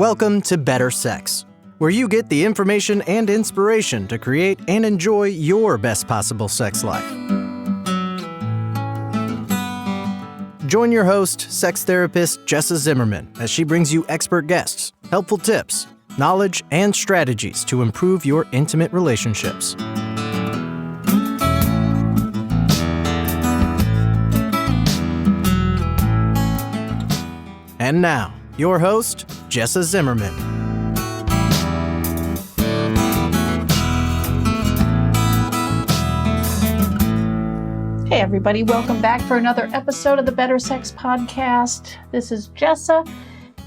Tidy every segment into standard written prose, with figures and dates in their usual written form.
Welcome to Better Sex, where you get the information and inspiration to create and enjoy your best possible sex life. Join your host, sex therapist Jessa Zimmerman, as she brings you expert guests, helpful tips, knowledge, and strategies to improve your intimate relationships. And now, your host, Jessa Zimmerman. Hey everybody, welcome back for another episode of the Better Sex Podcast. This is Jessa,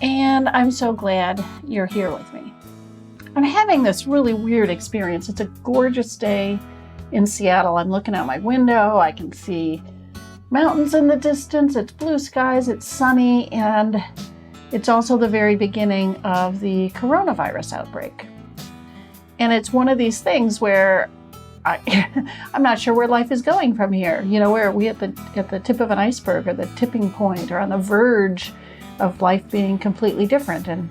and I'm so glad you're here with me. I'm having this really weird experience. It's a gorgeous day in Seattle. I'm looking out my window. I can see mountains in the distance. It's blue skies. It's sunny, and it's also the very beginning of the coronavirus outbreak. And it's one of these things where I'm not sure where life is going from here. You know, where are we at the tip of an iceberg, or the tipping point, or on the verge of life being completely different? And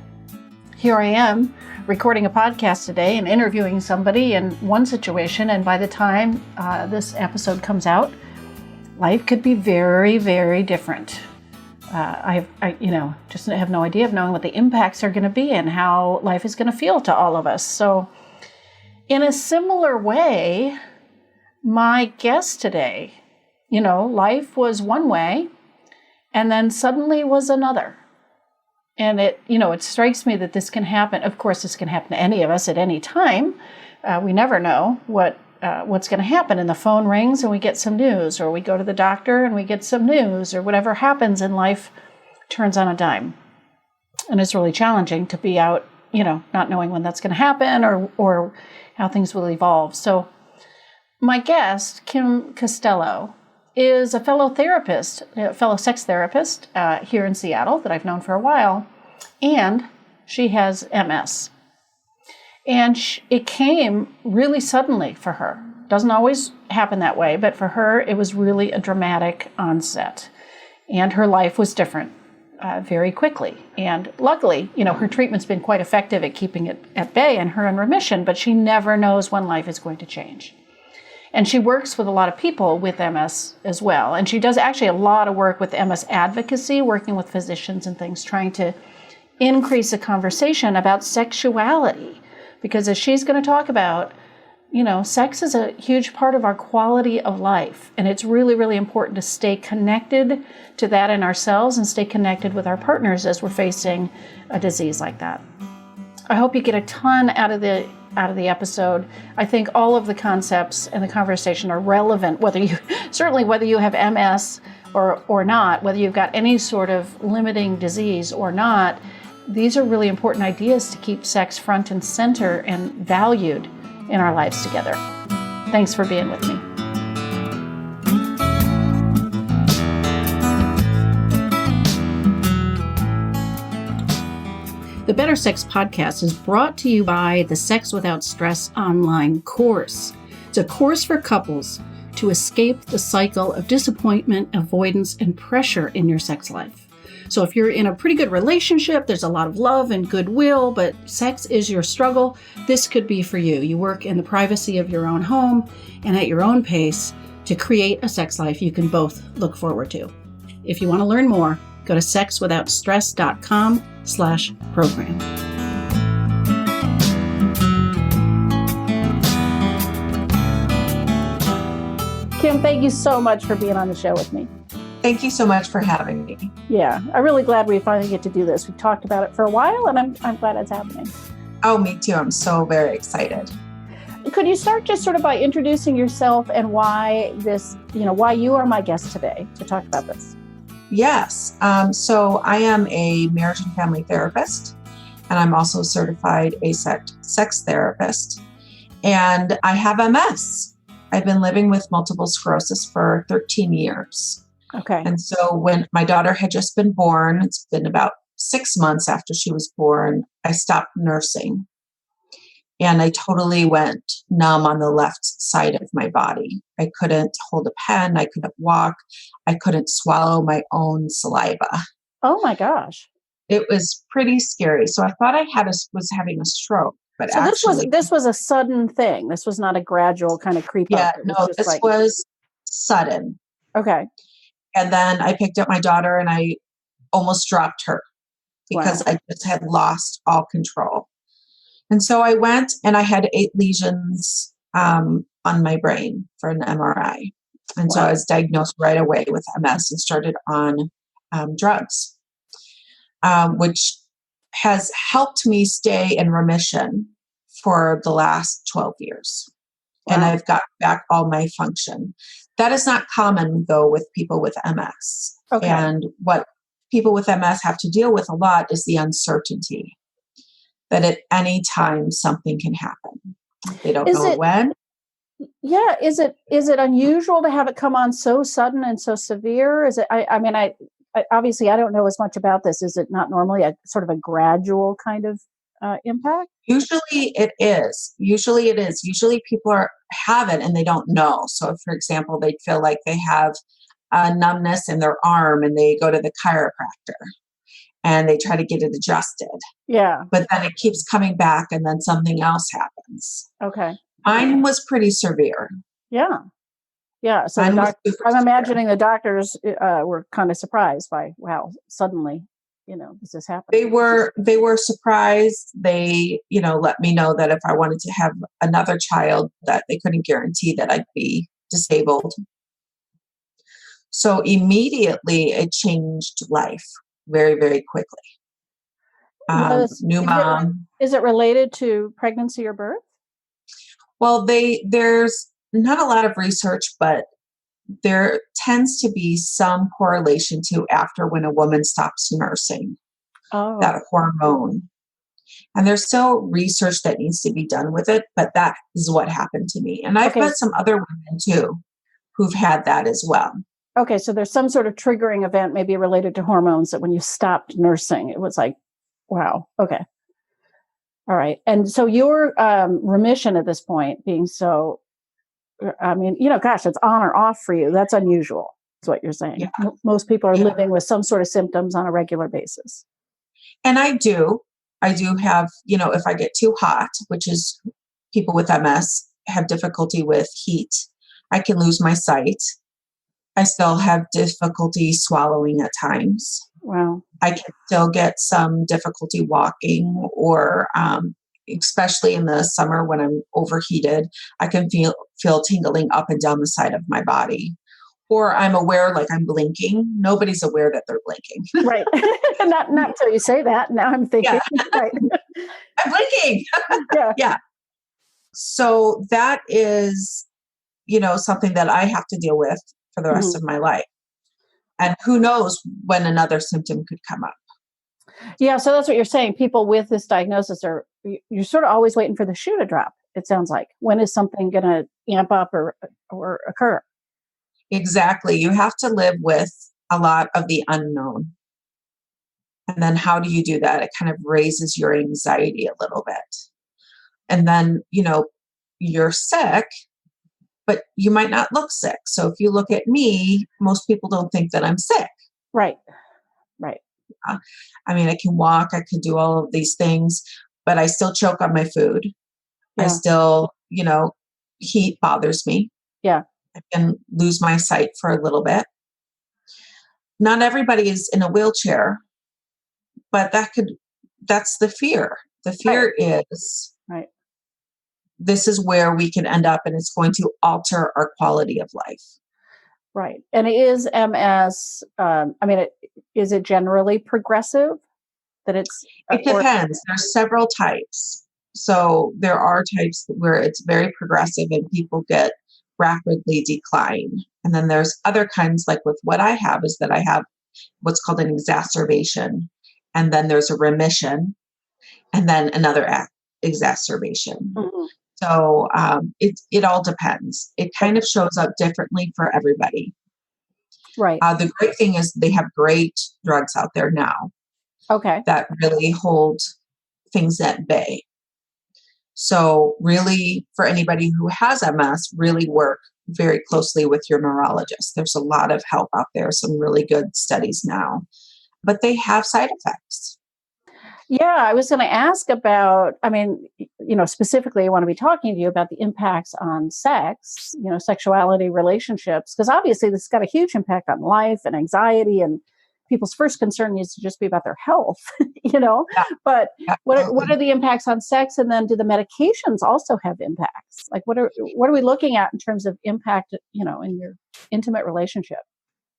here I am recording a podcast today and interviewing somebody in one situation, and by the time this episode comes out, life could be very, very different. I just have no idea of knowing what the impacts are going to be and how life is going to feel to all of us. So in a similar way, my guest today, life was one way and then suddenly was another. And it strikes me that this can happen. Of course, this can happen to any of us at any time. We never know what's going to happen. And the phone rings and we get some news, or we go to the doctor and we get some news, or whatever happens in life turns on a dime. And it's really challenging to be out, not knowing when that's going to happen or how things will evolve. So my guest, Kim Castelo, is a fellow sex therapist here in Seattle that I've known for a while, and she has MS. And it came really suddenly for her. Doesn't always happen that way, but for her, it was really a dramatic onset. And her life was different very quickly. And luckily, her treatment's been quite effective at keeping it at bay and her in remission, but she never knows when life is going to change. And she works with a lot of people with MS as well. And she does actually a lot of work with MS advocacy, working with physicians and things, trying to increase a conversation about sexuality. Because as she's going to talk about, sex is a huge part of our quality of life. And it's really, really important to stay connected to that in ourselves and stay connected with our partners as we're facing a disease like that. I hope you get a ton out of the episode. I think all of the concepts and the conversation are relevant, whether you have MS or not, whether you've got any sort of limiting disease or not. These are really important ideas to keep sex front and center and valued in our lives together. Thanks for being with me. The Better Sex Podcast is brought to you by the Sex Without Stress online course. It's a course for couples to escape the cycle of disappointment, avoidance, and pressure in your sex life. So if you're in a pretty good relationship, there's a lot of love and goodwill, but sex is your struggle, this could be for you. You work in the privacy of your own home and at your own pace to create a sex life you can both look forward to. If you want to learn more, go to sexwithoutstress.com/program. Kim, thank you so much for being on the show with me. Thank you so much for having me. Yeah, I'm really glad we finally get to do this. We've talked about it for a while, and I'm glad it's happening. Oh, me too. I'm so very excited. Could you start just sort of by introducing yourself and why you are my guest today to talk about this? Yes. So I am a marriage and family therapist, and I'm also a certified asexual sex therapist. And I have MS. I've been living with multiple sclerosis for 13 years. Okay. And so when my daughter had just been born, it's been about 6 months after she was born, I stopped nursing. And I totally went numb on the left side of my body. I couldn't hold a pen. I couldn't walk. I couldn't swallow my own saliva. Oh my gosh. it was pretty scary. So I thought was having a stroke, but So actually, this was a sudden thing. This was not a gradual kind of creep yeah, up. It was no, just this like, was sudden. okay, And then I picked up my daughter and I almost dropped her because wow, I just had lost all control. And so I went and I had 8 lesions on my brain for an MRI. And so I wow, was diagnosed right away with MS and started on drugs, which has helped me stay in remission for the last 12 years. And wow. I've got back all my function. That is not common, though, with people with MS. Okay. And what people with MS have to deal with a lot is the uncertainty that at any time something can happen. They don't Is know it, when. yeah, is it unusual to have it come on so sudden and so severe? Is it, I mean, I obviously I don't know as much about this. Is it not normally a sort of a gradual kind of impact? Usually it is. Usually people have it and they don't know. So, for example, they feel like they have a numbness in their arm and they go to the chiropractor and they try to get it adjusted. Yeah. But then it keeps coming back and then something else happens. Okay. Mine was pretty severe. Yeah. Yeah. So Mine was super I'm severe. imagining the doctors were kind of surprised by, wow, suddenly, this is happening. They were surprised. They, let me know that if I wanted to have another child, that they couldn't guarantee that I'd be disabled. So immediately it changed life very, very quickly. New mom. Is it related to pregnancy or birth? Well, there's not a lot of research, but there tends to be some correlation to after when a woman stops nursing, that hormone. And there's still research that needs to be done with it, but that is what happened to me. And I've met some other women too who've had that as well. Okay, so there's some sort of triggering event maybe related to hormones that when you stopped nursing, it was like, wow, okay. All right. And so your remission at this point being so, I mean, gosh, it's on or off for you. That's unusual, is what you're saying. Yeah. Most people are living with some sort of symptoms on a regular basis. And I do have, if I get too hot, which is people with MS have difficulty with heat, I can lose my sight. I still have difficulty swallowing at times. Wow. I can still get some difficulty walking, or especially in the summer when I'm overheated, I can feel tingling up and down the side of my body. Or I'm aware like I'm blinking. Nobody's aware that they're blinking. Right. not until you say that. Now I'm thinking, right. I'm blinking. Yeah. So that is, something that I have to deal with for the rest of my life. And who knows when another symptom could come up. Yeah. So that's what you're saying. People with this diagnosis you're sort of always waiting for the shoe to drop. It sounds like. When is something going to amp up or occur? Exactly. You have to live with a lot of the unknown. And then how do you do that? It kind of raises your anxiety a little bit. And then, you're sick, but you might not look sick. So if you look at me, most people don't think that I'm sick. Right. I mean, I can walk, I can do all of these things, but I still choke on my food. Yeah. I still, heat bothers me. Yeah. I can lose my sight for a little bit. Not everybody is in a wheelchair, but that's the fear. The fear is this is where we can end up, and it's going to alter our quality of life. Right. And is MS, is it generally progressive? It depends. There's several types. So there are types where it's very progressive and people get rapidly decline. And then there's other kinds, like with what I have, is that I have what's called an exacerbation. And then there's a remission, and then another exacerbation. Mm-hmm. So it all depends. It kind of shows up differently for everybody. Right. The great thing is they have great drugs out there now. Okay. That really hold things at bay. So really, for anybody who has MS, really work very closely with your neurologist. There's a lot of help out there, some really good studies now. But they have side effects. Yeah, I was going to ask about, specifically, I want to be talking to you about the impacts on sex, sexuality, relationships, because obviously this has got a huge impact on life and anxiety, and people's first concern needs to just be about their health, you know. Yeah, But what absolutely. are the impacts on sex, and then do the medications also have impacts? Like, what are we looking at in terms of impact, in your intimate relationship?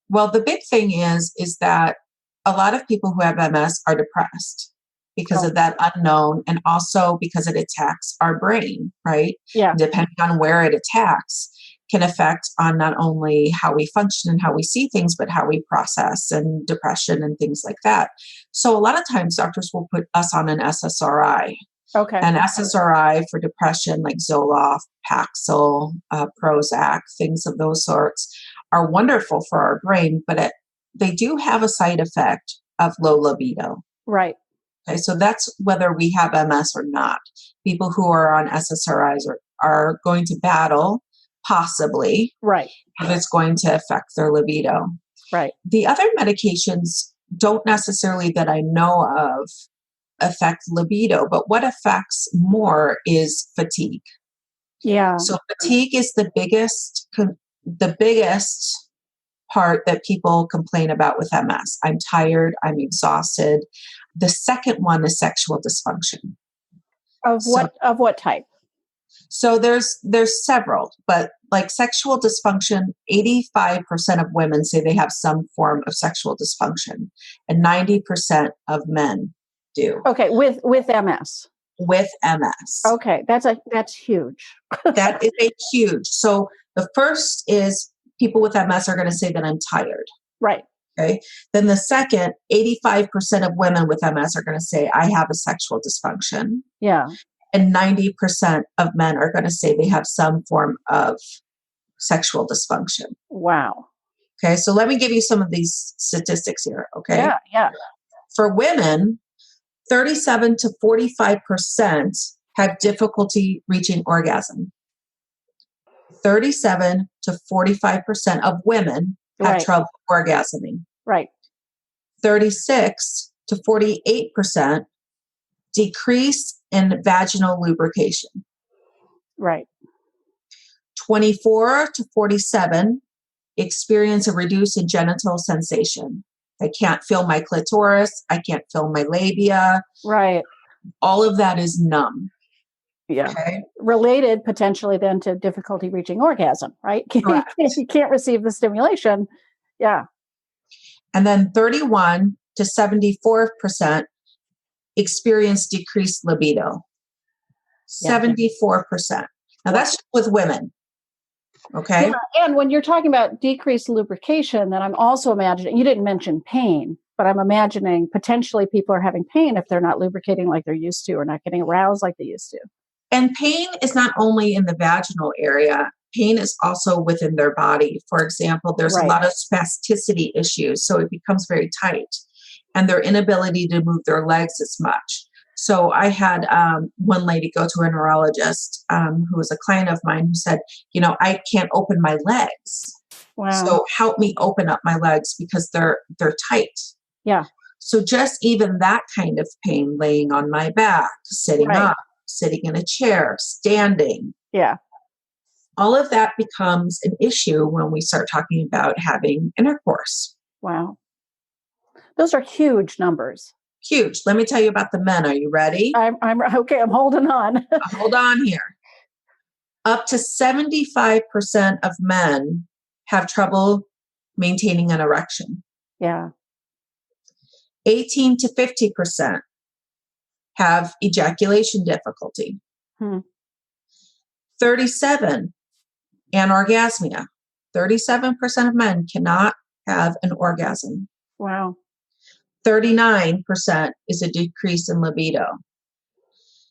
Well, the big thing is that a lot of people who have MS are depressed because Oh, of that unknown and also because it attacks our brain, right? yeah, Depending on where it attacks can affect on not only how we function and how we see things, but how we process and depression and things like that. So a lot of times doctors will put us on an SSRI. okay, An SSRI for depression, like Zoloft, Paxil, Prozac, things of those sorts, are wonderful for our brain, but they do have a side effect of low libido. right, Okay, so that's whether we have MS or not. People who are on SSRIs are going to battle, possibly, right, if it's going to affect their libido. right. The other medications don't necessarily that I know of affect libido, but what affects more is fatigue. Yeah, So fatigue is the biggest part that people complain about with MS. I'm tired, I'm exhausted. The second one is sexual dysfunction. of So what type? so there's several, but like sexual dysfunction, 85% of women say they have some form of sexual dysfunction, and 90% of men do Okay, with MS. with MS. Okay, that's huge. That is a huge. So the first is people with MS are going to say that I'm tired. Right. Okay. Then the second, 85% of women with MS are going to say I have a sexual dysfunction. Yeah. And 90% of men are going to say they have some form of sexual dysfunction. Wow. Okay. So let me give you some of these statistics here. Okay. Yeah. Yeah. For women, 37 to 45% have difficulty reaching orgasm. 37 to 45% of women have Right. trouble orgasming. Right. 36 to 48% decrease in vaginal lubrication. Right. 24 to 47 experience a reduce in genital sensation. I can't feel my clitoris. I can't feel my labia. Right. All of that is numb. Yeah. Okay. Related potentially then to difficulty reaching orgasm, right? Correct. You can't receive the stimulation. Yeah. And then 31 to 74% experience decreased libido. Yeah. 74%. Now that's with women. Okay. Yeah. And when you're talking about decreased lubrication, then I'm also imagining, you didn't mention pain, but I'm imagining potentially people are having pain if they're not lubricating like they're used to or not getting aroused like they used to. And pain is not only in the vaginal area, pain is also within their body. For example, there's a Right. lot of spasticity issues, so it becomes very tight, and their inability to move their legs as much. So I had one lady go to a neurologist who was a client of mine who said, I can't open my legs. Wow. So help me open up my legs because they're tight. Yeah. So just even that kind of pain, laying on my back, sitting Right. up, sitting in a chair, standing, Yeah. all of that becomes an issue when we start talking about having intercourse. Wow. Those are huge numbers. Huge. Let me tell you about the men. Are you ready? I'm okay. I'm holding on. Hold on here. Up to 75% of men have trouble maintaining an erection. Yeah. 18 to 50% have ejaculation difficulty. 37, anorgasmia. 37% of men cannot have an orgasm. Wow. 39% is a decrease in libido.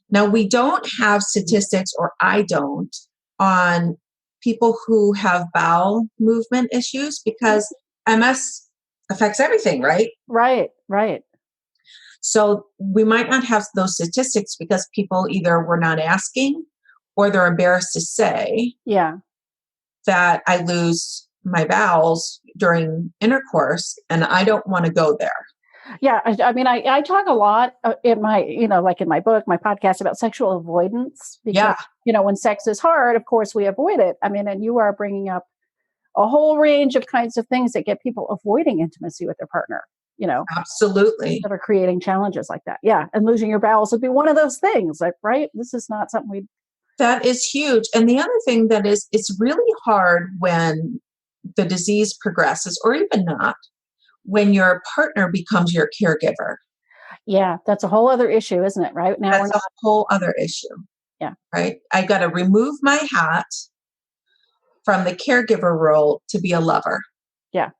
Now, we don't have statistics, or I don't, on people who have bowel movement issues because MS affects everything, right? Right. Right. So we might not have those statistics because people either were not asking or they're embarrassed to say Yeah. that I lose my bowels during intercourse, and I don't want to go there. Yeah. I mean, I talk a lot in my, like in my book, my podcast about sexual avoidance because, Yeah. when sex is hard, of course we avoid it. I mean, and you are bringing up a whole range of kinds of things that get people avoiding intimacy with their partner, Absolutely. that are creating challenges like that. Yeah. And losing your bowels would be one of those things, like, right? This is not something we. That is huge. And the other thing that is, it's really hard when the disease progresses, or even not, when your partner becomes your caregiver. Yeah. That's a whole other issue, isn't it? Right now, That's a whole other issue. Yeah. Right. I got to remove my hat from the caregiver role to be a lover. Yeah.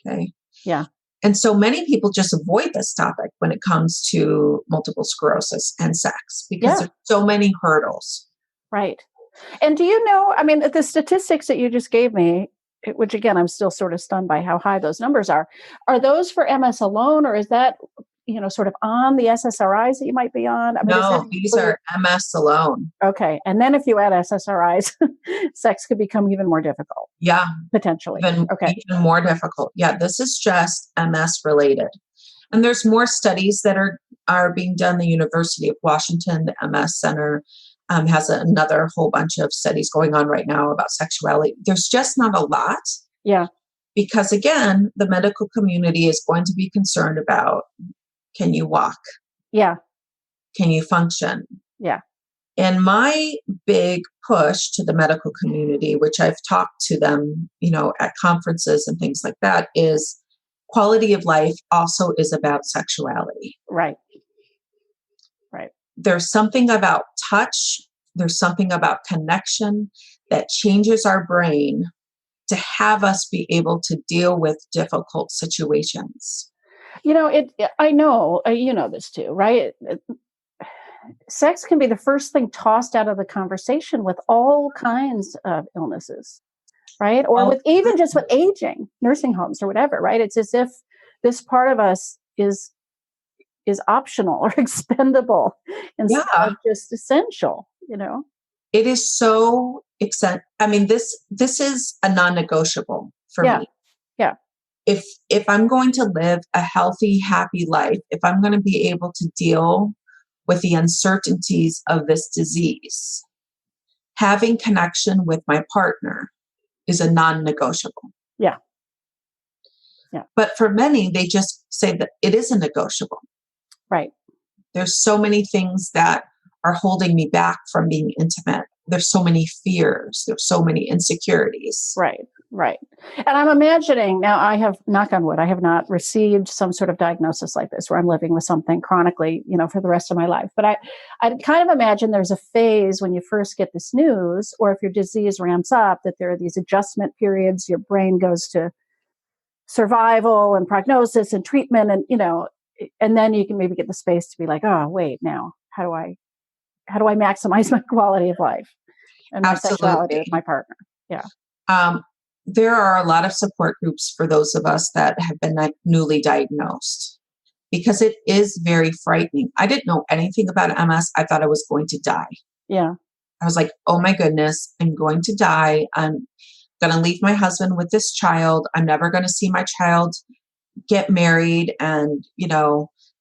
Okay. Yeah. And so many people just avoid this topic when it comes to multiple sclerosis and sex because there's so many hurdles. Right. And do you know, I mean, the statistics that you just gave me, which again, I'm still sort of stunned by how high those numbers are those for MS alone, or is that, sort of on the SSRIs that you might be on? I mean, no, these are MS alone. Okay. And then if you add SSRIs, sex could become even more difficult. Yeah. Potentially. Even more difficult. Yeah. This is just MS related. And there's more studies that are being done. The University of Washington, the MS Center, has another whole bunch of studies going on right now about sexuality. There's just not a lot. Yeah. Because again, the medical community is going to be concerned about, can you walk? Yeah. Can you function? Yeah. And my big push to the medical community, which I've talked to them, at conferences and things like that, is quality of life also is about sexuality. Right. Right. There's something about touch. There's something about connection that changes our brain to have us be able to deal with difficult situations. I know, you know this too, right? Sex can be the first thing tossed out of the conversation with all kinds of illnesses, right? Or with aging, nursing homes or whatever, right? It's as if this part of us is optional or expendable instead of just essential, It is so I mean, this is a non-negotiable for me. Yeah. If I'm going to live a healthy, happy life, if I'm going to be able to deal with the uncertainties of this disease, having connection with my partner is a non-negotiable. Yeah. Yeah. But for many, they just say that it isn't negotiable. Right. There's so many things that are holding me back from being intimate. There's so many fears. There's so many insecurities. Right. Right. And I'm imagining now, I have, knock on wood, I have not received some sort of diagnosis like this where I'm living with something chronically, for the rest of my life. But I kind of imagine there's a phase when you first get this news, or if your disease ramps up, that there are these adjustment periods. Your brain goes to survival and prognosis and treatment, and and then you can maybe get the space to be like, oh, wait, now how do I maximize my quality of life and my sexuality with my partner? Yeah. There are a lot of support groups for those of us that have been newly diagnosed, because it is very frightening. I didn't know anything about MS. I thought I was going to die. Yeah. I was like, oh my goodness, I'm going to die. I'm going to leave my husband with this child. I'm never going to see my child get married and,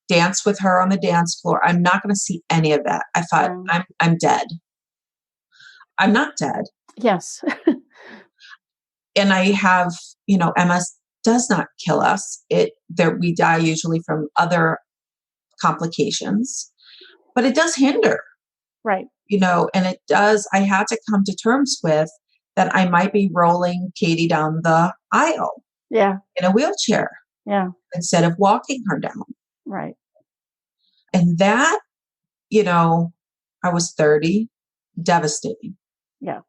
dance with her on the dance floor. I'm not going to see any of that. I thought, I'm dead. I'm not dead. Yes. And I have, MS does not kill us. We die usually from other complications, but it does hinder. Right. And it does, I had to come to terms with that I might be rolling Katie down the aisle. Yeah. In a wheelchair. Yeah. Instead of walking her down. Right. And that, I was 30, devastating. Yeah.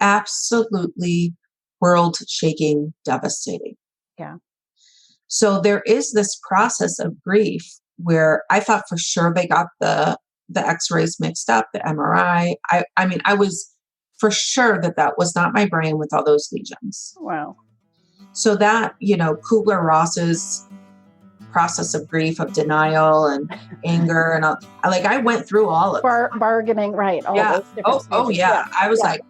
Absolutely world-shaking, devastating. Yeah. So there is this process of grief where I thought for sure they got the x-rays mixed up, the MRI. I mean, I was for sure that was not my brain with all those lesions. Wow. So that, Kubler-Ross's process of grief, of denial and anger, and I went through all of it. Bargaining, right? All those different stages. Yeah. I was like,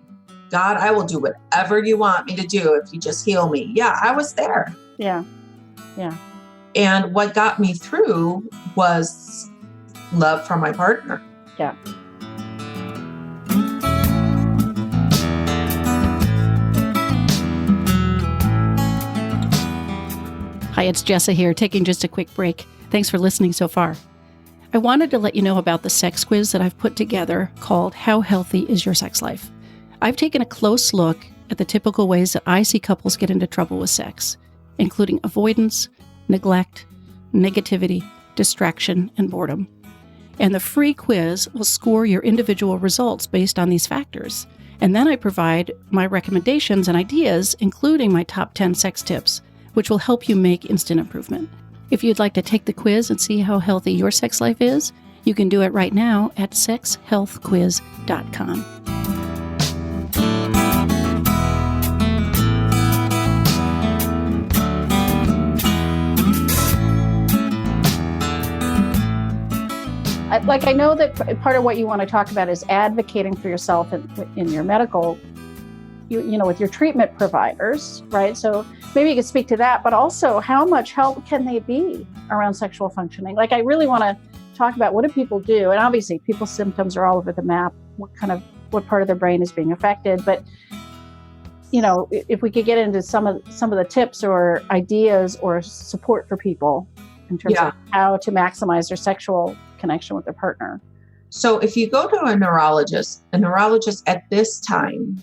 God, I will do whatever you want me to do if you just heal me. Yeah, I was there. Yeah. Yeah. And what got me through was love for my partner. Yeah. Hi, it's Jessa here, taking just a quick break. Thanks for listening so far. I wanted to let you know about the sex quiz that I've put together called How Healthy is Your Sex Life? I've taken a close look at the typical ways that I see couples get into trouble with sex, including avoidance, neglect, negativity, distraction, and boredom. And the free quiz will score your individual results based on these factors. And then I provide my recommendations and ideas, including my top 10 sex tips, which will help you make instant improvement. If you'd like to take the quiz and see how healthy your sex life is, you can do it right now at sexhealthquiz.com. I know that part of what you want to talk about is advocating for yourself in your medical, with your treatment providers, right? So maybe you could speak to that, but also how much help can they be around sexual functioning? I really want to talk about what do people do? And obviously people's symptoms are all over the map, what part of their brain is being affected. But, if we could get into some of the tips or ideas or support for people in terms of how to maximize their sexual connection with their partner. So if you go to a neurologist at this time,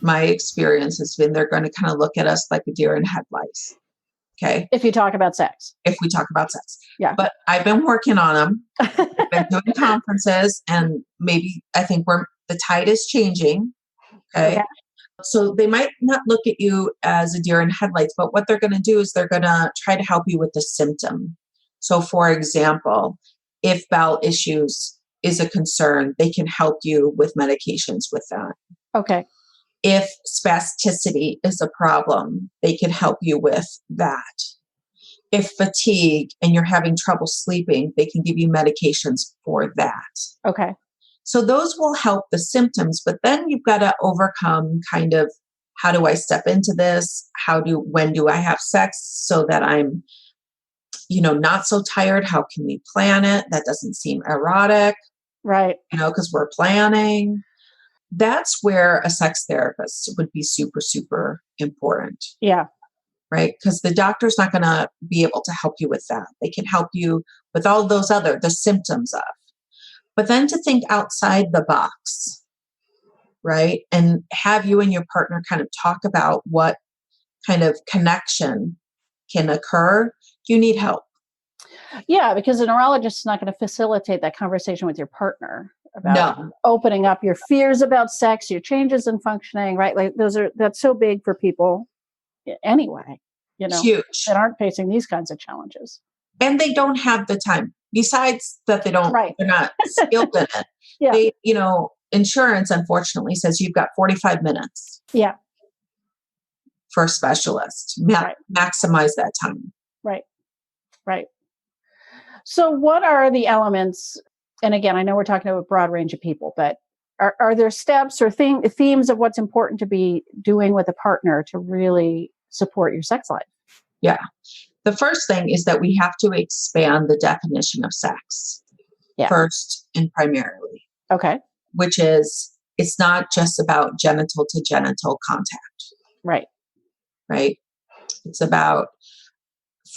my experience has been they're going to kind of look at us like a deer in headlights. Okay. If you talk about sex. If we talk about sex. Yeah. But I've been working on them. I've been doing conferences, and maybe I think the tide is changing. Okay. Yeah. So they might not look at you as a deer in headlights, but what they're going to do is they're going to try to help you with the symptom. So for example, if bowel issues is a concern, they can help you with medications with that. Okay. If spasticity is a problem, they can help you with that. If fatigue and you're having trouble sleeping, they can give you medications for that. Okay. So those will help the symptoms, but then you've got to overcome kind of, how do I step into this? When do I have sex so that I'm, not so tired? How can we plan it? That doesn't seem erotic. Right. Because we're planning. That's where a sex therapist would be super, super important. Yeah. Right? Because the doctor's not going to be able to help you with that. They can help you with all those the symptoms of. But then to think outside the box, right? And have you and your partner kind of talk about what kind of connection can occur. You need help. Yeah, because a neurologist is not going to facilitate that conversation with your partner about opening up your fears about sex, your changes in functioning, right? That's so big for people anyway, huge, that aren't facing these kinds of challenges. And they don't have the time. Besides that, they're not skilled in it. Yeah. They, insurance unfortunately says you've got 45 minutes. Yeah. For a specialist. Maximize that time. Right. Right. So what are the elements? And again, I know we're talking to a broad range of people, but are there steps or themes of what's important to be doing with a partner to really support your sex life? Yeah. The first thing is that we have to expand the definition of sex first and primarily. Okay. Which is, it's not just about genital to genital contact. Right. Right. It's about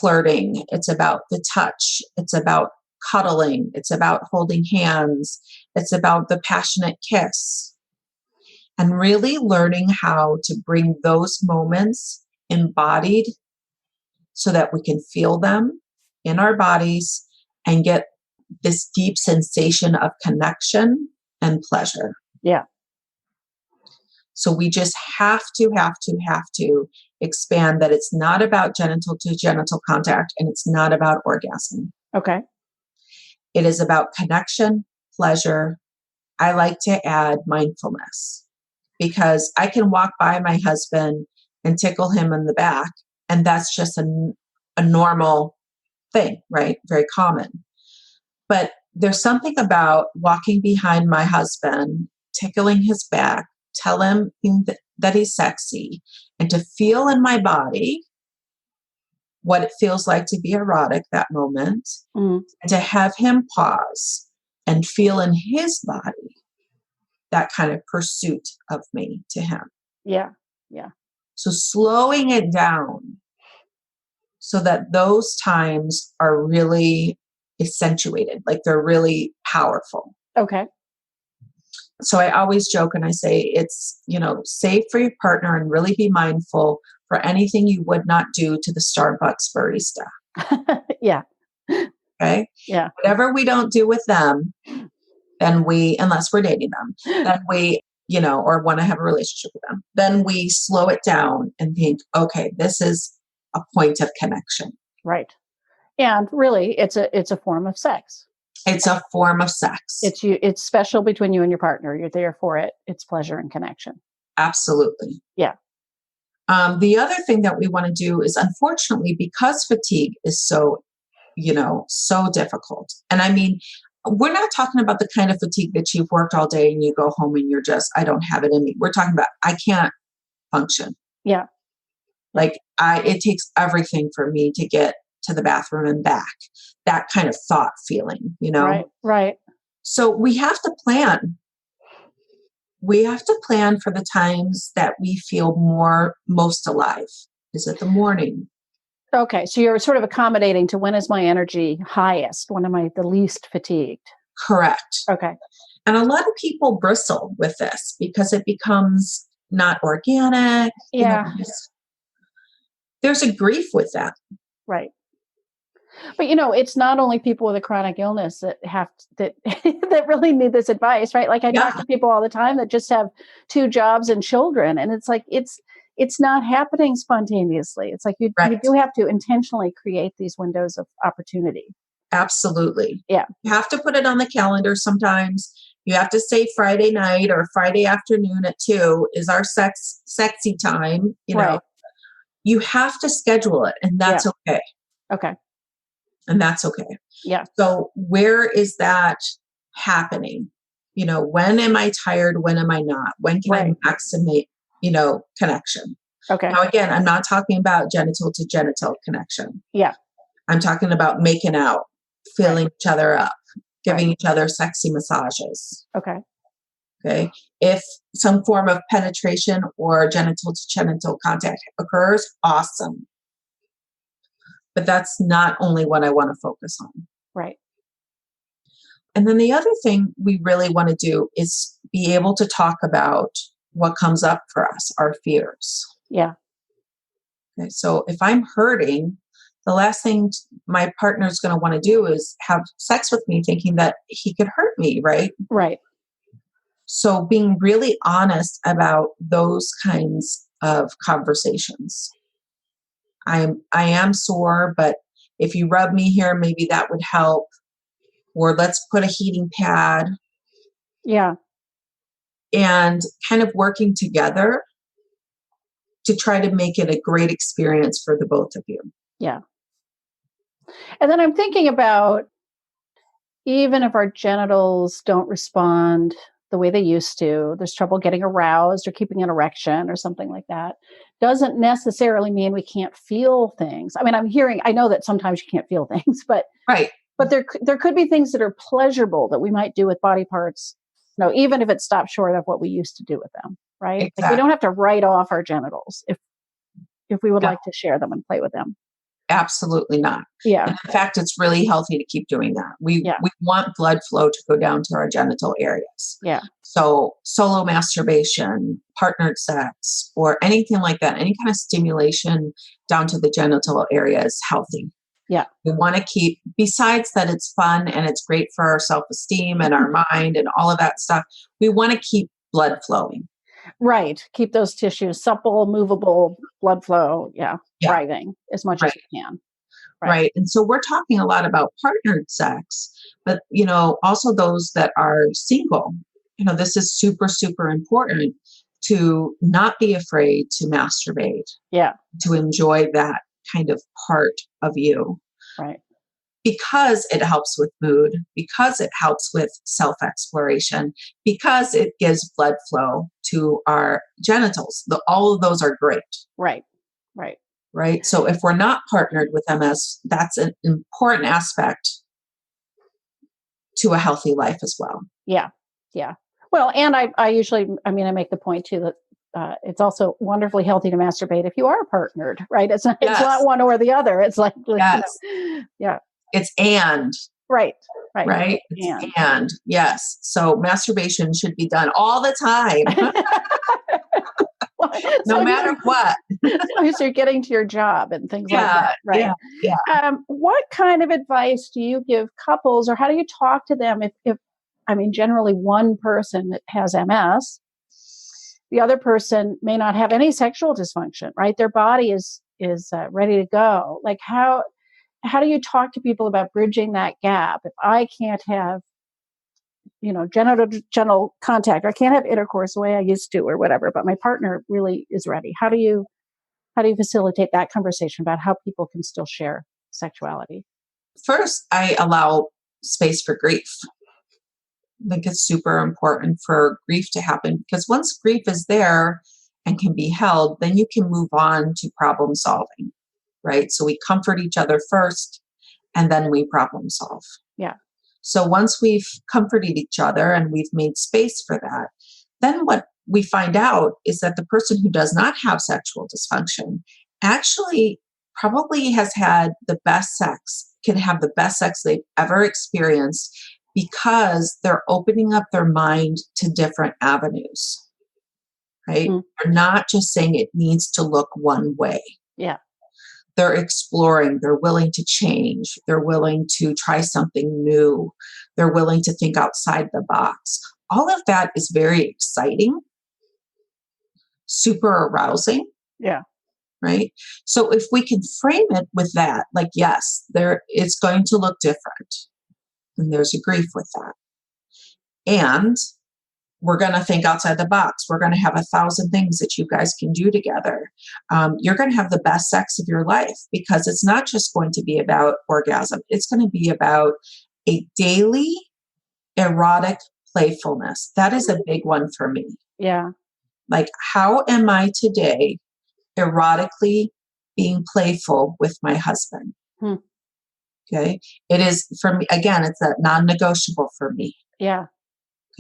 flirting. It's about the touch. It's about cuddling. It's about holding hands. It's about the passionate kiss. And really learning how to bring those moments embodied so that we can feel them in our bodies and get this deep sensation of connection and pleasure. Yeah. So we just have to expand that it's not about genital to genital contact and it's not about orgasm. Okay. It is about connection, pleasure. I like to add mindfulness because I can walk by my husband and tickle him in the back, and that's just a normal thing, right? Very common. But there's something about walking behind my husband, tickling his back, tell him that he's sexy, and to feel in my body what it feels like to be erotic that moment, Mm. and to have him pause and feel in his body that kind of pursuit of me to him. Yeah. Yeah. So slowing it down so that those times are really accentuated, like they're really powerful. Okay. So I always joke and I say it's, save for your partner and really be mindful for anything you would not do to the Starbucks barista. Yeah. Okay. Yeah. Whatever we don't do with them, then unless we're dating them, then we, or want to have a relationship with them, then we slow it down and think, okay, this is a point of connection. Right. And really, it's a form of sex. It's a form of sex. It's special between you and your partner. You're there for it. It's pleasure and connection. Absolutely. Yeah. The other thing that we want to do is, unfortunately, because fatigue is so difficult. And I mean, we're not talking about the kind of fatigue that you've worked all day and you go home and you're just, I don't have it in me. We're talking about, I can't function. Yeah. Like it takes everything for me to get to the bathroom and back. That kind of thought feeling, Right. Right. So we have to plan. We have to plan for the times that we feel most alive. Is it the morning? Okay. So you're sort of accommodating to when is my energy highest? When am I the least fatigued? Correct. Okay. And a lot of people bristle with this because it becomes not organic. Yeah. There's a grief with that. Right. But it's not only people with a chronic illness that that really need this advice, right? Like I talk to people all the time that just have 2 jobs and children, and it's like it's not happening spontaneously. It's like you do have to intentionally create these windows of opportunity. Absolutely. Yeah. You have to put it on the calendar sometimes. You have to say Friday night or Friday afternoon at 2 is our sexy time, Right. You have to schedule it, and that's okay. Okay. And that's okay. Yeah. So where is that happening? When am I tired? When am I not? When can I maximize, connection? Okay. Now, again, I'm not talking about genital to genital connection. Yeah. I'm talking about making out, filling each other up, giving each other sexy massages. Okay. Okay. If some form of penetration or genital to genital contact occurs, awesome. But that's not only what I want to focus on. Right. And then the other thing we really want to do is be able to talk about what comes up for us, our fears. Yeah. Okay. So if I'm hurting, the last thing my partner's going to want to do is have sex with me thinking that he could hurt me, right? Right. So being really honest about those kinds of conversations. I am sore, but if you rub me here, maybe that would help. Or let's put a heating pad. Yeah. And kind of working together to try to make it a great experience for the both of you. Yeah. And then I'm thinking about, even if our genitals don't respond the way they used to, there's trouble getting aroused or keeping an erection or something like that, doesn't necessarily mean we can't feel things. I mean, I know that sometimes you can't feel things, but there could be things that are pleasurable that we might do with body parts, even if it stops short of what we used to do with them, right? Exactly. Like we don't have to write off our genitals if we would like to share them and play with them. Absolutely not. Yeah. And in fact, it's really healthy to keep doing that. We want blood flow to go down to our genital areas. Yeah. So solo masturbation, partnered sex, or anything like that, any kind of stimulation down to the genital area is healthy. Yeah. We want to keep, besides that it's fun and it's great for our self-esteem and our mind and all of that stuff, we want to keep blood flowing. Right. Keep those tissues supple, movable, blood flow. Thriving as much as you can. Right. And so we're talking a lot about partnered sex, but, also those that are single, this is super, super important to not be afraid to masturbate. Yeah. To enjoy that kind of part of you. Right. Because it helps with mood, because it helps with self-exploration, because it gives blood flow to our genitals. All of those are great. Right. Right. right? So if we're not partnered with MS, that's an important aspect to a healthy life as well. Yeah. Yeah. Well, and I usually, I make the point too that it's also wonderfully healthy to masturbate if you are partnered, right? It's not one or the other. It's like, yes. Yeah. It's and. Right. Right? And yes. So masturbation should be done all the time. No matter what. So you're getting to your job and things like that, right? Yeah. What kind of advice do you give couples, or how do you talk to them if generally one person has MS, the other person may not have any sexual dysfunction, right? Their body is ready to go. Like how do you talk to people about bridging that gap? If I can't have genital contact, I can't have intercourse the way I used to or whatever, but my partner really is ready. How do you facilitate that conversation about how people can still share sexuality? First, I allow space for grief. I think it's super important for grief to happen, because once grief is there and can be held, then you can move on to problem solving, right? So we comfort each other first and then we problem solve. Yeah. So once we've comforted each other and we've made space for that, then what we find out is that the person who does not have sexual dysfunction actually probably has had the best sex, can have the best sex they've ever experienced, because they're opening up their mind to different avenues, right? Mm-hmm. They're not just saying it needs to look one way. Yeah. They're exploring, they're willing to change, they're willing to try something new, they're willing to think outside the box. All of that is very exciting, super arousing. Yeah. Right? So if we can frame it with that, like, yes, it's going to look different. And there's a grief with that. And we're going to think outside the box. We're going to have 1,000 things that you guys can do together. You're going to have the best sex of your life, because it's not just going to be about orgasm. It's going to be about a daily erotic playfulness. That is a big one for me. Yeah. Like, how am I today erotically being playful with my husband? Okay. It is, for me, again, it's a non-negotiable for me. Yeah.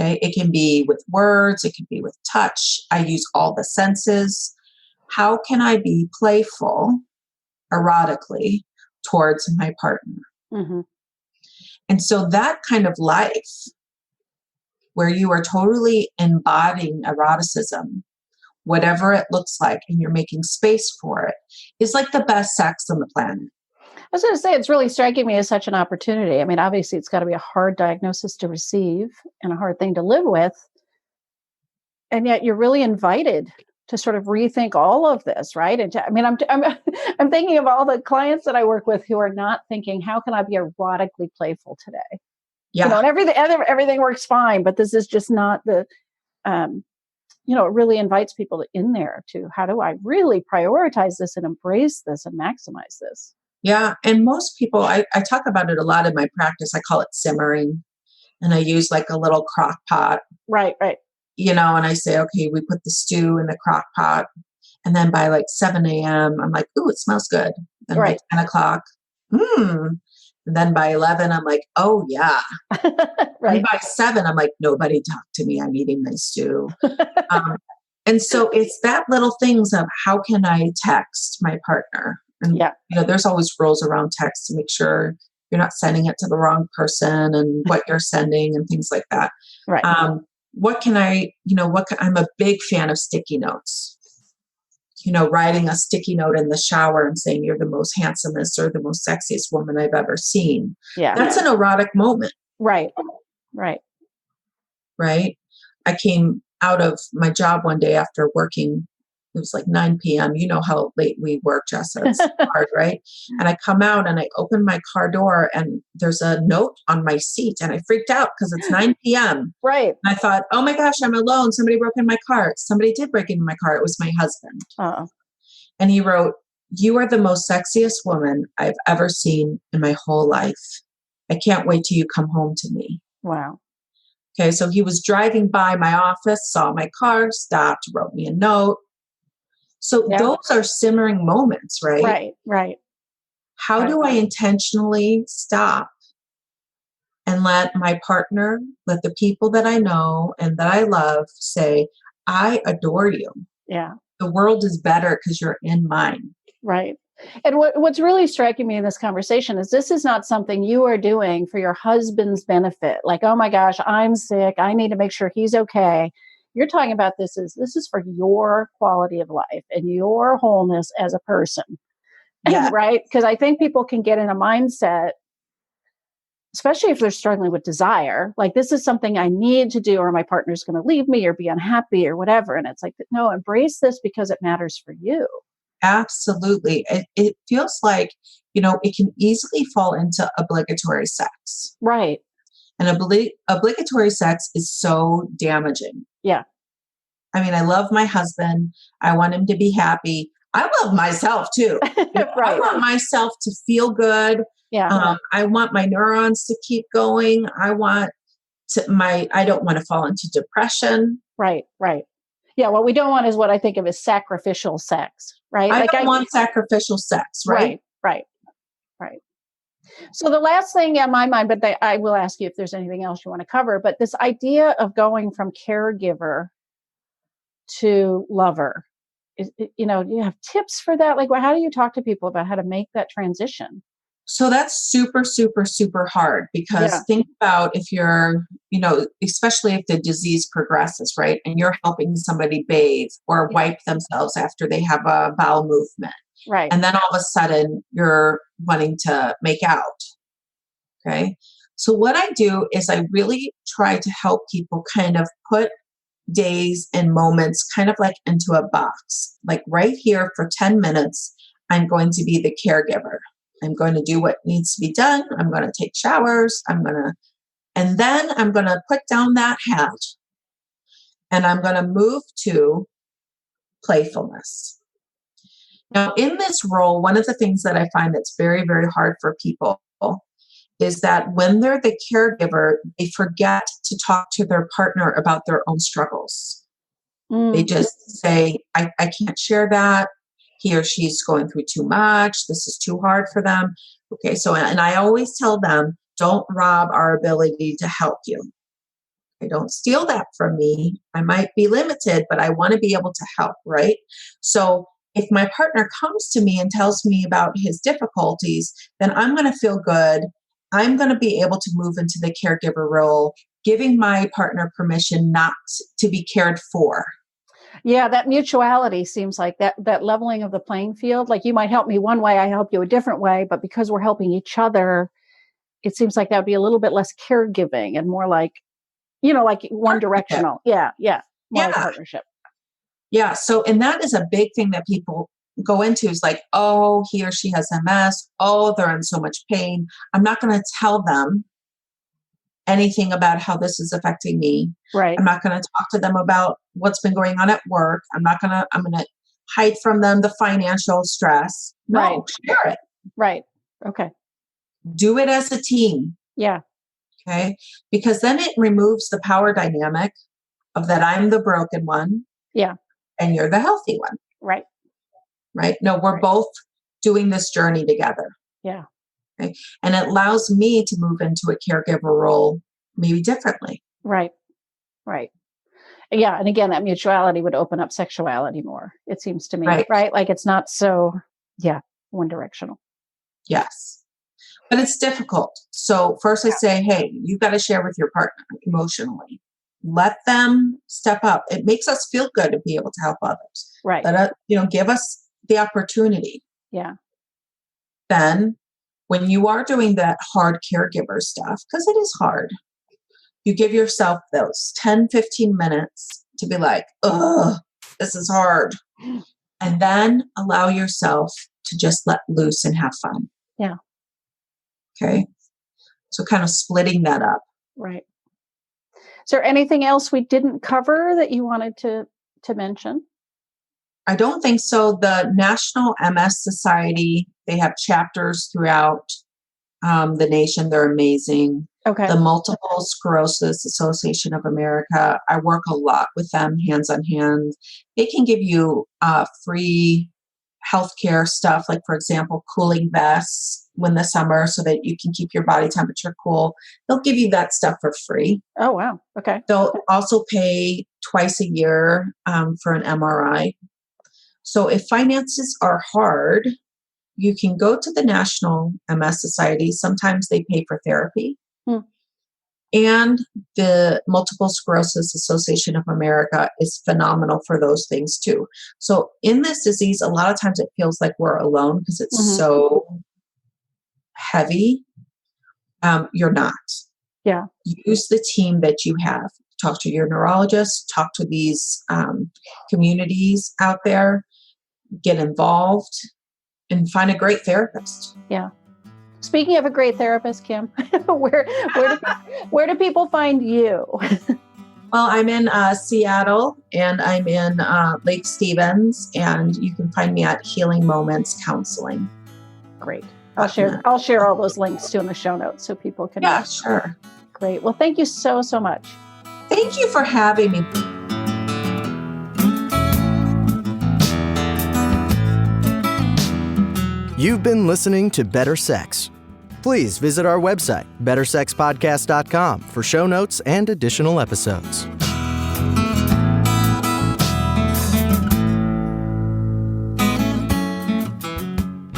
Okay. It can be with words. It can be with touch. I use all the senses. How can I be playful erotically towards my partner? Mm-hmm. And so that kind of life where you are totally embodying eroticism, whatever it looks like, and you're making space for it, is like the best sex on the planet. I was going to say, it's really striking me as such an opportunity. Obviously, it's got to be a hard diagnosis to receive and a hard thing to live with. And yet you're really invited to sort of rethink all of this, right? And I'm thinking of all the clients that I work with who are not thinking, how can I be erotically playful today? Yeah. And everything works fine, but this is just not the, it really invites people in there to, how do I really prioritize this and embrace this and maximize this? Yeah. And most people, I talk about it a lot in my practice. I call it simmering. And I use like a little crock pot. Right. And I say, okay, we put the stew in the crock pot. And then by like 7 a.m., I'm like, ooh, it smells good. Then by 10 o'clock, And then by 11, I'm like, oh, yeah. Right. And by 7, I'm like, nobody talk to me. I'm eating my stew. And so it's that little things of, how can I text my partner? And, there's always rules around text to make sure you're not sending it to the wrong person and what you're sending and things like that. Right. I'm a big fan of sticky notes. Writing a sticky note in the shower and saying, you're the most handsomest or the most sexiest woman I've ever seen. Yeah. That's an erotic moment. Right. I came out of my job one day after working. It was like 9 p.m. You know how late we work, Jessa. It's hard, right? And I come out and I open my car door and there's a note on my seat, and I freaked out because it's 9 p.m. Right. And I thought, oh my gosh, I'm alone. Somebody broke in my car. Somebody did break into my car. It was my husband. Uh-oh. And he wrote, you are the most sexiest woman I've ever seen in my whole life. I can't wait till you come home to me. Wow. Okay. So he was driving by my office, saw my car, stopped, wrote me a note. So Yeah. those are simmering moments, right? Right, right. How do I intentionally stop and let my partner, let the people that I know and that I love say, I adore you. Yeah. The world is better because you're in mine. Right. And what's really striking me in this conversation is this is not something you are doing for your husband's benefit. Like, oh my gosh, I'm sick. I need to make sure he's okay. You're talking about this is for your quality of life and your wholeness as a person. Yeah. Right? Because I think people can get in a mindset, especially if they're struggling with desire, like this is something I need to do or my partner's going to leave me or be unhappy or whatever. And it's like, no, embrace this because it matters for you. Absolutely. It feels like, it can easily fall into obligatory sex. Right. And obligatory sex is so damaging. Yeah. I mean, I love my husband. I want him to be happy. I love myself too. Right. I want myself to feel good. Yeah. I want my neurons to keep going. I don't want to fall into depression. Right. Right. Yeah. What we don't want is what I think of as sacrificial sex. Right. I don't want sacrificial sex. Right. Right. So the last thing on my mind, but I will ask you if there's anything else you want to cover, but this idea of going from caregiver to lover, you have tips for that? Like, how do you talk to people about how to make that transition? So that's super, super, super hard because think about if you're, especially if the disease progresses, right? And you're helping somebody bathe or wipe themselves after they have a bowel movement. Right. And then all of a sudden you're wanting to make out. Okay. So what I do is I really try to help people kind of put days and moments kind of like into a box. Like right here for 10 minutes, I'm going to be the caregiver. I'm going to do what needs to be done. I'm going to take showers. And then I'm going to put down that hat and I'm going to move to playfulness. Now, in this role, one of the things that I find that's very, very hard for people is that when they're the caregiver, they forget to talk to their partner about their own struggles. They just say, I can't share that. He or she's going through too much. This is too hard for them. Okay, and I always tell them, don't rob our ability to help you. Okay, don't steal that from me. I might be limited, but I want to be able to help, right? So if my partner comes to me and tells me about his difficulties, then I'm going to feel good. I'm going to be able to move into the caregiver role, giving my partner permission not to be cared for. Yeah, that mutuality seems like that leveling of the playing field. Like you might help me one way, I help you a different way, but because we're helping each other, it seems like that would be a little bit less caregiving and more like, like one directional. Yeah. More like partnership. Yeah. So, and that is a big thing that people go into is like, oh, he or she has MS. Oh, they're in so much pain. I'm not going to tell them anything about how this is affecting me. Right. I'm not going to talk to them about what's been going on at work. I'm going to hide from them the financial stress. No, share it. Right. Okay. Do it as a team. Yeah. Okay. Because then it removes the power dynamic of that I'm the broken one. Yeah. And you're the healthy one. Right. Right. No, we're both doing this journey together. Yeah. Okay? And it allows me to move into a caregiver role maybe differently. Right. Yeah. And again, that mutuality would open up sexuality more, it seems to me. Right. Like it's not so, one directional. Yes. But it's difficult. So first I say, hey, you've got to share with your partner emotionally. Let them step up. It makes us feel good to be able to help others. Right. Give us the opportunity. Yeah. Then when you are doing that hard caregiver stuff, because it is hard, you give yourself those 10, 15 minutes to be like, oh, this is hard. And then allow yourself to just let loose and have fun. Yeah. Okay. So kind of splitting that up. Right. Is there anything else we didn't cover that you wanted to mention? I don't think so. The National MS Society, they have chapters throughout the nation. They're amazing. Okay. The Multiple Sclerosis Association of America. I work a lot with them, hands on hand. They can give you free healthcare stuff, like, for example, cooling vests in the summer so that you can keep your body temperature cool. They'll give you that stuff for free. Oh, wow. Okay. They'll also pay twice a year for an MRI. So if finances are hard, you can go to the National MS Society. Sometimes they pay for therapy. And the Multiple Sclerosis Association of America is phenomenal for those things too. So in this disease, a lot of times it feels like we're alone because it's so heavy. You're not. Yeah. Use the team that you have. Talk to your neurologist, talk to these communities out there, get involved, and find a great therapist. Yeah. Speaking of a great therapist, Kim, where do people find you? Well, I'm in Seattle, and I'm in Lake Stevens, and you can find me at Healing Moments Counseling. Great. I'll share all those links too in the show notes so people can. Yeah, sure. Great. Well, thank you so much. Thank you for having me. You've been listening to Better Sex. Please visit our website, bettersexpodcast.com, for show notes and additional episodes.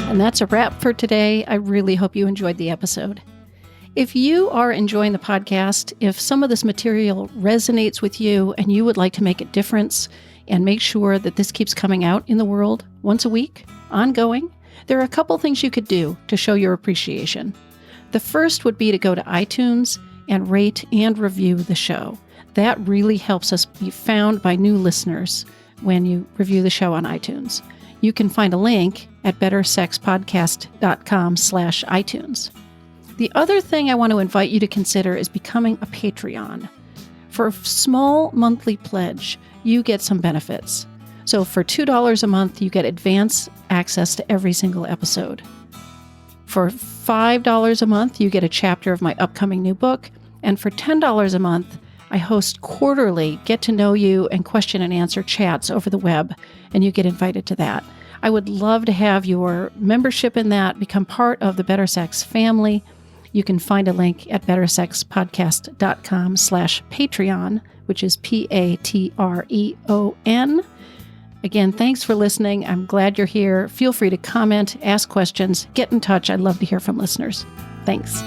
And that's a wrap for today. I really hope you enjoyed the episode. If you are enjoying the podcast, if some of this material resonates with you and you would like to make a difference and make sure that this keeps coming out in the world once a week, ongoing, there are a couple things you could do to show your appreciation. The first would be to go to iTunes and rate and review the show. That really helps us be found by new listeners when you review the show on iTunes. You can find a link at bettersexpodcast.com/iTunes. The other thing I want to invite you to consider is becoming a Patreon. For a small monthly pledge, you get some benefits. So for $2 a month, you get advance access to every single episode. For $5 a month, you get a chapter of my upcoming new book. And for $10 a month, I host quarterly get-to-know-you and question and answer chats over the web, and you get invited to that. I would love to have your membership in that, become part of the Better Sex family. You can find a link at bettersexpodcast.com/Patreon, which is Patreon. Again, thanks for listening. I'm glad you're here. Feel free to comment, ask questions, get in touch. I'd love to hear from listeners. Thanks.